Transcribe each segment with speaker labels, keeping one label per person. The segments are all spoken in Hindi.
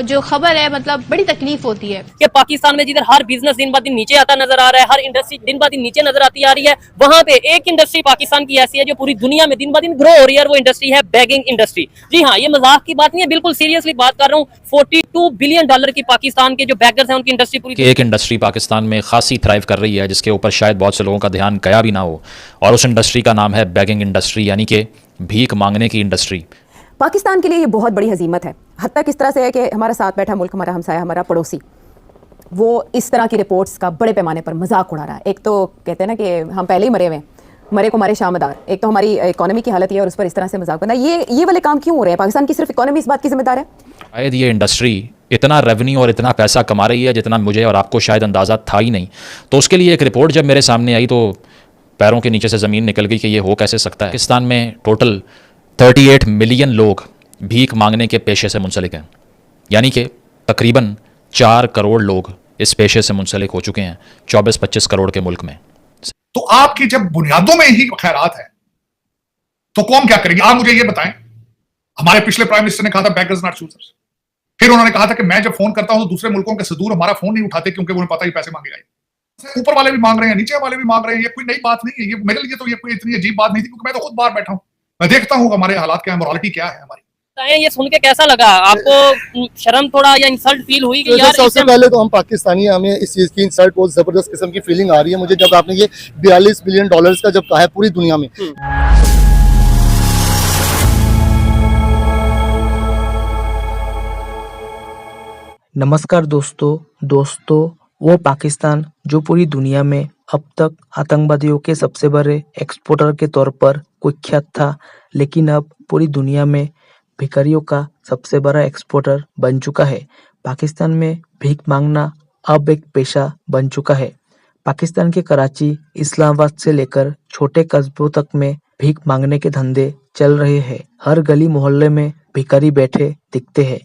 Speaker 1: और जो खबर है मतलब बड़ी तकलीफ होती है
Speaker 2: कि पाकिस्तान में जिधर हर बिजनेस दिन ब दिन नीचे आता नजर आ रहा है, हर इंडस्ट्री दिन ब दिन नीचे नजर आती आ रही है, वहां पे एक इंडस्ट्री पाकिस्तान की ऐसी है जो पूरी दुनिया में दिन ब दिन ग्रो हो रही है, और वो इंडस्ट्री है बैगिंग इंडस्ट्री। जी हाँ, ये मजाक की बात नहीं है, बिल्कुल सीरियसली बात कर रहा हूँ। $42 बिलियन की पाकिस्तान के जो बैगर्स हैं उनकी इंडस्ट्री पूरी
Speaker 3: एक इंडस्ट्री पाकिस्तान में खासी थ्राइव कर रही है, जिसके ऊपर शायद बहुत से लोगों का ध्यान गया भी ना हो, और उस इंडस्ट्री का नाम है बैगिंग इंडस्ट्री, यानी कि भीख मांगने की इंडस्ट्री।
Speaker 4: पाकिस्तान के लिए ये बहुत बड़ी हजीमत है। हद तक इस तरह से है कि हमारा साथ बैठा मुल्क, हमारा हमसाया, हमारा पड़ोसी, वो इस तरह की रिपोर्ट्स का बड़े पैमाने पर मजाक उड़ा रहा है। एक तो कहते हैं ना कि हम पहले ही मरे हुए हैं, मरे को मारे शामदार। एक तो हमारी इकोनॉमी की हालत ये, और उस पर इस तरह से मजाक बनना, ये वाले काम क्यों हो रहे हैं? पाकिस्तान की सिर्फ इकोनॉमी इस बात की जिम्मेदार है?
Speaker 3: शायद ये इंडस्ट्री इतना रेवेन्यू और इतना पैसा कमा रही है जितना मुझे और आपको शायद अंदाज़ा था ही नहीं। तो उसके लिए एक रिपोर्ट जब मेरे सामने आई तो पैरों के नीचे से ज़मीन निकल गई कि ये हो कैसे सकता है। पाकिस्तान में टोटल 38 मिलियन लोग भीख मांगने के पेशे से मुंसलिक हैं, यानी कि तकरीबन 4 करोड़ लोग इस पेशे से मुंसलिक हो चुके हैं 24-25 करोड़ के मुल्क में।
Speaker 5: तो आपकी जब बुनियादों में ही खैरात है तो कौम क्या करेगी? आप मुझे ये बताएं। हमारे पिछले प्राइम मिनिस्टर ने कहा था बेगर्स नॉट चूजर्स। फिर उन्होंने कहा था कि मैं जब फोन करता हूं तो दूसरे मुल्कों के सदूर हमारा फोन नहीं उठाते क्योंकि उन्हें पता ही पैसे मांगेगा। ऊपर वाले भी मांग रहे हैं, नीचे वाले भी मांग रहे हैं। ये कोई नई बात नहीं है, ये मेरे लिए तो ये कोई इतनी अजीब बात नहीं थी, क्योंकि मैं तो खुद बाहर बैठा हूं, मैं देखता हूं हमारे हालात क्या है, मोरालिटी क्या है हमारी।
Speaker 2: ये सुन के कैसा लगा आपको? शर्म थोड़ा या इंसल्ट फील हुई कि यार?
Speaker 6: सबसे पहले तो हम पाकिस्तानी हैं, हमें इस चीज़ की इंसल्ट बहुत ज़बरदस्त किस्म की फीलिंग आ रही है मुझे, जब आपने ये $42 बिलियन का जब कहा है पूरी दुनिया में।
Speaker 7: नमस्कार दोस्तों, वो पाकिस्तान जो पूरी दुनिया में अब तक आतंकवादियों के सबसे बड़े एक्सपोर्टर के तौर पर कुख्यात था, लेकिन अब पूरी दुनिया में भिखारियों का सबसे बड़ा एक्सपोर्टर बन चुका है। पाकिस्तान में भीख मांगना अब एक पेशा बन चुका है। पाकिस्तान के कराची, इस्लामाबाद से लेकर छोटे कस्बों तक में भीख मांगने के धंधे चल रहे हैं। हर गली मोहल्ले में भिखारी बैठे दिखते हैं।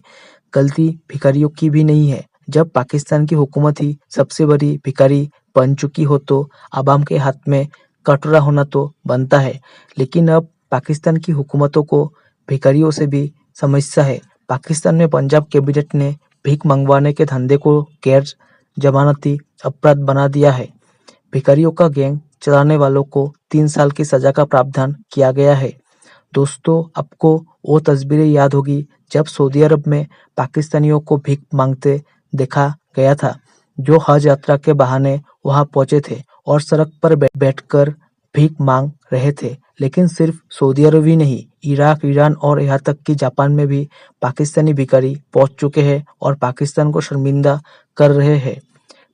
Speaker 7: गलती भिखारियों की भी नहीं है। जब पाकिस्तान की हुकूमत ही सबसे बड़ी भिखारी बन चुकी हो तो आवाम के हाथ में कटोरा होना तो बनता है। लेकिन अब पाकिस्तान की हुकूमतों को भिखारियों से भी समस्या है। पाकिस्तान में पंजाब कैबिनेट ने भीख मंगवाने के धंधे को गैर जमानती अपराध बना दिया है। भिखारियों का गैंग चलाने वालों को 3 साल की सजा का प्रावधान किया गया है। दोस्तों, आपको वो तस्वीरें याद होगी जब सऊदी अरब में पाकिस्तानियों को भीख मांगते देखा गया था, जो हज यात्रा के बहाने वहां पहुंचे थे और सड़क पर बैठकर भीख मांग रहे थे। लेकिन सिर्फ सऊदी अरब ही नहीं, इराक, ईरान और यहाँ तक कि जापान में भी पाकिस्तानी भिखारी पहुंच चुके हैं और पाकिस्तान को शर्मिंदा कर रहे हैं।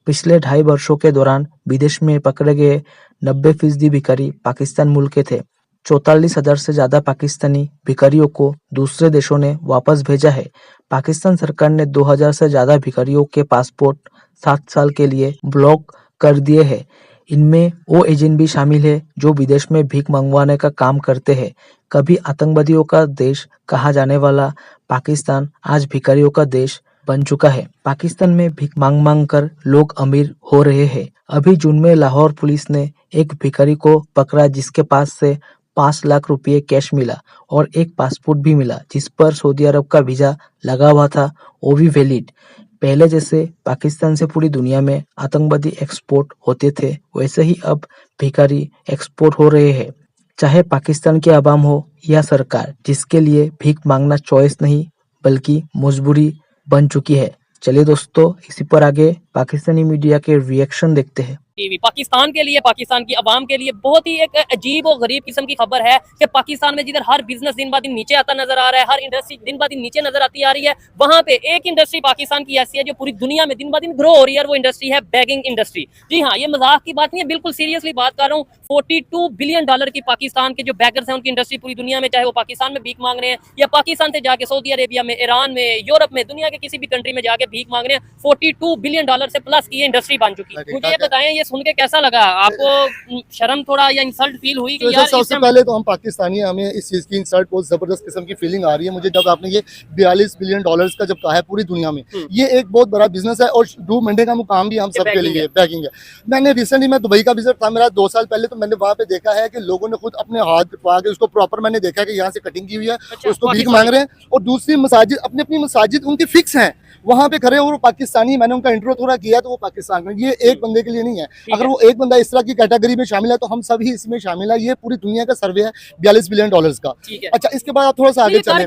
Speaker 7: पिछले 2.5 वर्षों के दौरान विदेश में पकड़े गए 90% भिखारी पाकिस्तान मूल के थे। 44,000 से ज्यादा पाकिस्तानी भिखारियों को दूसरे देशों ने वापस भेजा है। पाकिस्तान सरकार ने 2,000 से ज्यादा भिखारियों के पासपोर्ट 7 साल के लिए ब्लॉक कर दिए हैं। इनमें वो एजेंट भी शामिल है जो विदेश में भीख मंगवाने का काम करते हैं। कभी आतंकवादियों का देश कहा जाने वाला पाकिस्तान आज भिखारियों का देश बन चुका है। पाकिस्तान में भीख मांग कर लोग अमीर हो रहे हैं। अभी जून में लाहौर पुलिस ने एक भिखारी को पकड़ा जिसके पास से 5 लाख रुपए कैश मिला और एक पासपोर्ट भी मिला जिस पर सऊदी अरब का वीजा लगा हुआ था, वो भी वैलिड। पहले जैसे पाकिस्तान से पूरी दुनिया में आतंकवादी एक्सपोर्ट होते थे, वैसे ही अब भिखारी एक्सपोर्ट हो रहे हैं। चाहे पाकिस्तान की आवाम हो या सरकार, जिसके लिए भीख मांगना चॉइस नहीं बल्कि मजबूरी बन चुकी है। चलिए दोस्तों, इसी पर आगे पाकिस्तानी मीडिया के रिएक्शन देखते हैं।
Speaker 2: पाकिस्तान के लिए, पाकिस्तान की आवाम के लिए बहुत ही एक अजीब और गरीब किस्म की खबर है कि पाकिस्तान में जिधर हर बिजनेस दिन ब दिन नीचे आता नजर आ रहा है, हर इंडस्ट्री दिन ब दिन नीचे नजर आती आ रही है, वहां पे एक इंडस्ट्री पाकिस्तान की ऐसी है जो पूरी दुनिया में दिन ब दिन ग्रो हो रही है, और वो इंडस्ट्री है बैगिंग इंडस्ट्री। जी हाँ, ये मजाक की बात नहीं है, बिल्कुल सीरियसली बात कर रहा हूँ। $42 बिलियन की पाकिस्तान के जो बैगर्स हैं उनकी इंडस्ट्री पूरी दुनिया में, चाहे वो पाकिस्तान में भीख मांग रहे हैं या पाकिस्तान से जाके सऊदी अरेबिया में, ईरान में, यूरोप में, दुनिया के किसी भी कंट्री में जाके भीख मांग रहे हैं। $42 बिलियन से प्लस की ये इंडस्ट्री बन चुकी है। मुझे ये बताएं, ये ये सुन के कैसा लगा आपको? शर्म थोड़ा या इंसल्ट फील हुई कि
Speaker 6: तो
Speaker 2: यार
Speaker 6: सबसे पहले तो हम पाकिस्तानी हैं, हमें इस चीज़ की इंसल्ट बहुत ज़बरदस्त किस्म की फीलिंग आ रही है मुझे जब आपने ये 42 बिलियन डॉलर्स का जब कहा है पूरी दुनिया में। ये एक बहुत बड़ा बिजनेस है और डू मंडे का मुकाम भी हम सब के लिए बैकिंग है। मैंने रिसेंटली मैं दुबई का विजिट था मेरा 2 साल पहले, तो मैंने वहाँ पे देखा है कि लोगों ने खुद अपने हाथ कटवा के उसको प्रॉपर मैंने देखा है कि यहाँ से कटिंग की हुई है, उसको भीख मांग रहे हैं। और दूसरी मसाजिद अपनी अपनी मसाजिद उनकी फिक्स हैं, वहाँ पे खड़े और पाकिस्तानी, मैंने उनका इंट्रो थोड़ा किया तो वो पाकिस्तान में, ये एक बंदे के लिए नहीं है। अगर वो एक बंदा इस तरह की कैटेगरी में शामिल है तो हम सभी इसमें शामिल है। ये पूरी दुनिया का सर्वे है 42 बिलियन डॉलर्स का। अच्छा, इसके बाद आप थोड़ा सा आगे चलें।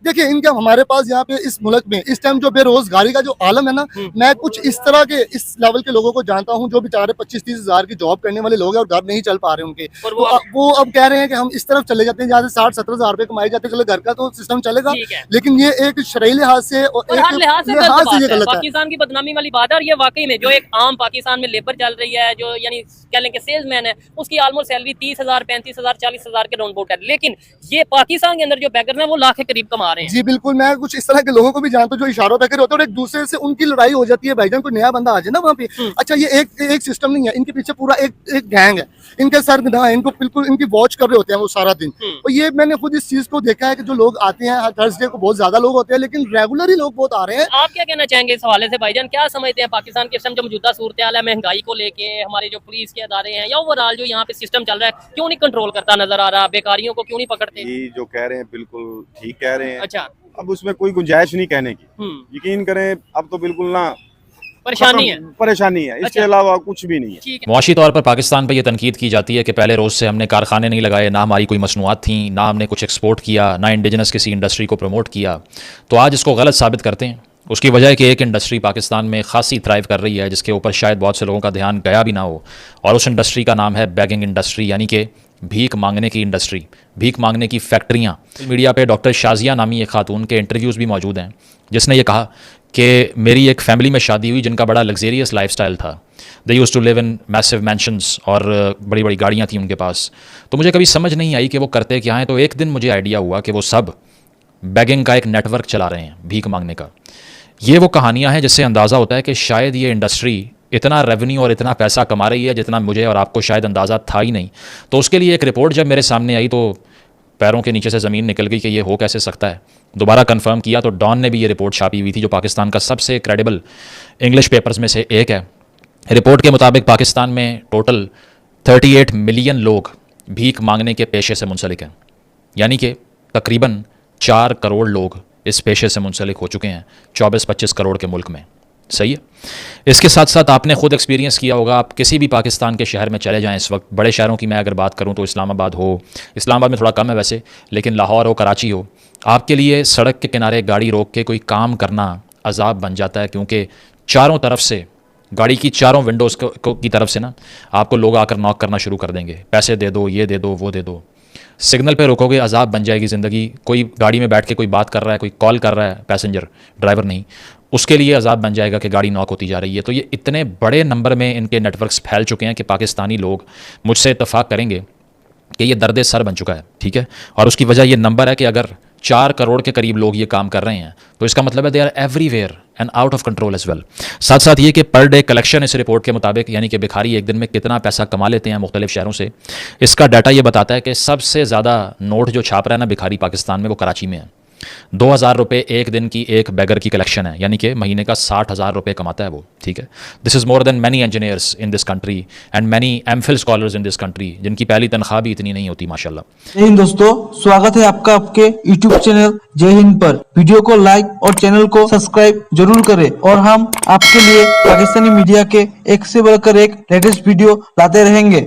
Speaker 6: देखिए इनके हमारे पास यहाँ पे इस मुल्क में इस टाइम जो बेरोजगारी का जो आलम है ना, मैं कुछ इस तरह के इस लेवल के लोगों को जानता हूँ जो बेचारे 25-30 हज़ार की जॉब करने वाले लोग हैं और घर नहीं चल पा रहे उनके, वो अब कह रहे हैं कि हम इस तरफ चले जाते हैं जहाँ से 60-70 हज़ार रुपए कमाए जाते हैं, चलो घर का तो सिस्टम चलेगा, लेकिन ये एक शरई लिहाज से और एक लिहाज से ये गलत है।
Speaker 2: पाकिस्तान की बदनामी वाली बात है। और ये वाकई में जो एक आम पाकिस्तान में लेबर चल रही है, जो यानी कह लें कि सेल्समैन है, उसकी ऑलमोस्ट सैलरी 30,000, 35,000, 40,000 के राउंड अबाउट है, लेकिन ये पाकिस्तान के अंदर जो बैगर हैं वो लाख के करीब कमा रहे हैं।
Speaker 6: जी बिल्कुल, मैं कुछ इस तरह के लोगों को भी जानता हूँ जो इशारों पे होते हैं और एक दूसरे से उनकी लड़ाई हो जाती है। भाईजान कोई नया बंदा आ जाए ना वहाँ पे, अच्छा ये एक सिस्टम नहीं है, इनके पीछे पूरा एक गैंग है, इनके सर है, इनको बिल्कुल इनकी वॉच कर रहे होते हैं वो सारा दिन। और ये मैंने खुद इस चीज को देखा है कि जो लोग आते हैं थर्सडे को बहुत ज्यादा लोग होते हैं, लेकिन रेगुलर ही लोग बहुत आ रहे हैं।
Speaker 2: आप क्या कहना चाहेंगे इस हवाले से भाईजान? क्या समझते हैं पाकिस्तान के जो मौजूदा सूरत हाल है, महंगाई को लेके, हमारे जो पुलिस के अदारे हैं या ओवरऑल जो यहाँ पे सिस्टम चल रहा है, क्यों नहीं कंट्रोल करता नजर आ रहा? बेकारियों को क्यों नहीं पकड़ते?
Speaker 8: ये जो कह रहे हैं बिल्कुल ठीक कह रहे हैं।
Speaker 2: अच्छा,
Speaker 8: अब उसमें कोई गुंजाइश नहीं कहने की, यकीन करें अब तो बिल्कुल ना परेशानी है, इसके अलावा कुछ भी नहीं है।
Speaker 3: मुआशी तौर पर पाकिस्तान पर यह तनकीद की जाती है कि पहले रोज़ से हमने कारखाने नहीं लगाए, ना हमारी कोई मसनूआत थी, ना हमने कुछ एक्सपोर्ट किया, ना इंडिजिनस किसी इंडस्ट्री को प्रमोट किया। तो आज इसको गलत साबित करते हैं। उसकी वजह है कि एक इंडस्ट्री पाकिस्तान में खासी थ्राइव कर रही है, जिसके ऊपर शायद बहुत से लोगों का ध्यान गया भी ना हो, और उस इंडस्ट्री का नाम है बैगिंग इंडस्ट्री, यानी कि भीख मांगने की इंडस्ट्री, भीख मांगने की फैक्ट्रियाँ। मीडिया पे डॉक्टर शाजिया नामी एक खातून के इंटरव्यूज़ भी मौजूद हैं, जिसने ये कहा कि मेरी एक फैमिली में शादी हुई जिनका बड़ा लग्जेरियस लाइफस्टाइल था। They used to live in massive mansions और बड़ी बड़ी गाड़ियाँ थी उनके पास। तो मुझे कभी समझ नहीं आई कि वो करते क्या हैं। तो एक दिन मुझे आइडिया हुआ कि वो सब बैगिंग का एक नेटवर्क चला रहे हैं, भीख मांगने का। ये वो कहानियाँ हैं जिससे अंदाज़ा होता है कि शायद ये इंडस्ट्री इतना रेवेन्यू और इतना पैसा कमा रही है जितना मुझे और आपको शायद अंदाज़ा था ही नहीं। तो उसके लिए एक रिपोर्ट जब मेरे सामने आई तो पैरों के नीचे से ज़मीन निकल गई कि ये हो कैसे सकता है। दोबारा कंफर्म किया तो डॉन ने भी ये रिपोर्ट छापी हुई थी, जो पाकिस्तान का सबसे क्रेडिबल इंग्लिश पेपर्स में से एक है। रिपोर्ट के मुताबिक पाकिस्तान में टोटल 38 मिलियन लोग भीख मांगने के पेशे से मुंसलिक हैं, यानी कि तकरीबन 4 करोड़ लोग इस पेशे से मुंसलिक हो चुके हैं 24-25 करोड़ के मुल्क में। सही है। इसके साथ साथ आपने खुद एक्सपीरियंस किया होगा, आप किसी भी पाकिस्तान के शहर में चले जाएं इस वक्त, बड़े शहरों की मैं अगर बात करूं तो इस्लामाबाद हो, इस्लामाबाद में थोड़ा कम है वैसे, लेकिन लाहौर हो, कराची हो, आपके लिए सड़क के किनारे गाड़ी रोक के कोई काम करना अजाब बन जाता है, क्योंकि चारों तरफ से गाड़ी की चारों विंडोज़ की तरफ से ना आपको लोग आकर नॉक करना शुरू कर देंगे, पैसे दे दो, ये दे दो, वो दे दो। सिग्नल पे रोकोगे अजाब बन जाएगी ज़िंदगी। कोई गाड़ी में बैठ के कोई बात कर रहा है, कोई कॉल कर रहा है, पैसेंजर, ड्राइवर नहीं, उसके लिए अजाब बन जाएगा कि गाड़ी नॉक होती जा रही है। तो ये इतने बड़े नंबर में इनके नेटवर्क्स फैल चुके हैं कि पाकिस्तानी लोग मुझसे इत्तफाक करेंगे कि ये दर्द सर बन चुका है, ठीक है। और उसकी वजह ये नंबर है कि अगर 4 करोड़ के करीब लोग ये काम कर रहे हैं तो इसका मतलब है they are everywhere and out of control as well. साथ साथ ये कि पर डे कलेक्शन इस रिपोर्ट के मुताबिक, यानी कि भिखारी एक दिन में कितना पैसा कमा लेते हैं मुख्तलिफ शहरों से, इसका डाटा ये बताता है कि सबसे ज़्यादा नोट जो छाप रहा है ना भिखारी पाकिस्तान में, वो कराची में है। 2,000 रुपये एक दिन की एक बैगर की कलेक्शन है, यानी कि महीने का 60,000 रुपये कमाता है वो, ठीक है। This is more than many engineers in this country and many MPhil scholars in this country, जिनकी पहली तनख्वाह भी इतनी नहीं होती माशाल्लाह।
Speaker 7: जय हिंद दोस्तों, स्वागत है आपका आपके YouTube चैनल जय हिंद पर। वीडियो को लाइक और चैनल को सब्सक्राइब जरूर करें और हम आपके लिए पाकिस्तानी मीडिया के एक से बढ़कर एक लेटेस्ट वीडियो लाते रहेंगे।